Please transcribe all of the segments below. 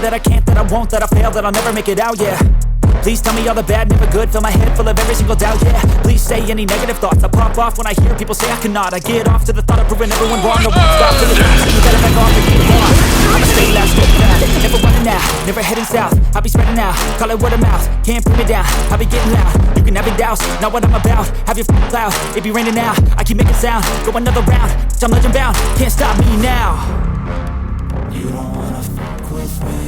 that I can't, that I won't, that I fail, that I'll never make it out, yeah. Please tell me all the bad, never good. Fill my head full of every single doubt, yeah. Please say any negative thoughts. I pop off when I hear people say I cannot. I get off to the thought of proving everyone wrong. No one stop to the time, so you gotta back off and get on. I'ma stay loud, stay fast, never running out, never heading south. I'll be spreading out, call it word of mouth. Can't put me down, I'll be getting loud. You can have your doubts, not what I'm about. Have your f***ing cloud, it be raining now. I keep making sound, go another round. I'm legend bound, can't stop me now. You don't wanna fuck with me.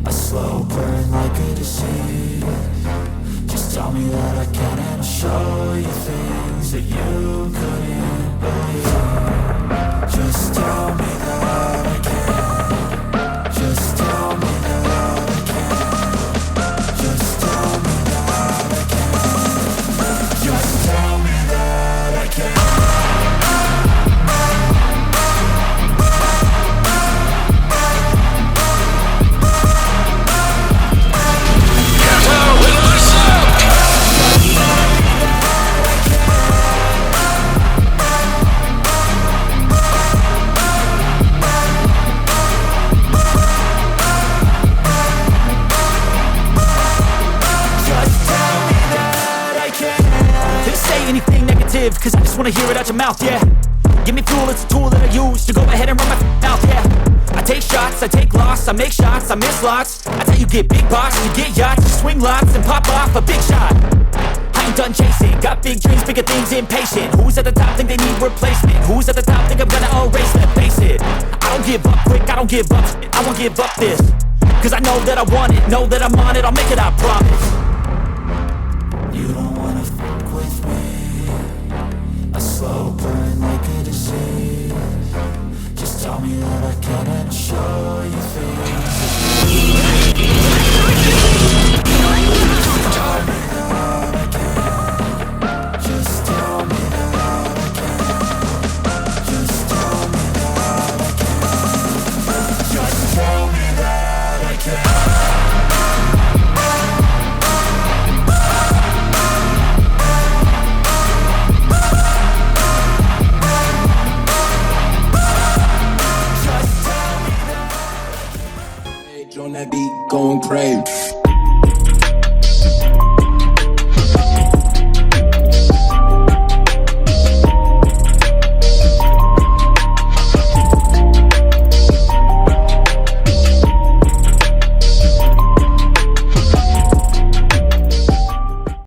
A slow burn like a disease. Just tell me that I can and I'll show you things that you couldn't believe. Just tell me that I can. Just tell me that I can. Just tell me that I can. Just tell me that I can. Cause I just wanna hear it out your mouth, yeah. Give me fuel, it's a tool that I use to go ahead and run my mouth, yeah. I take shots, I take loss, I make shots, I miss lots. That's how you get big box, you get yachts, you swing lots and pop off a big shot. I ain't done chasing, got big dreams, bigger things, impatient. Who's at the top think they need replacement? Who's at the top think I'm gonna erase them? Face it, I don't give up quick, I don't give up shit, I won't give up this. Cause I know that I want it, know that I'm on it, I'll make it, I promise. You don't wanna fuck with me. A slow burn like a disease. Just tell me that I can and I'll show you things.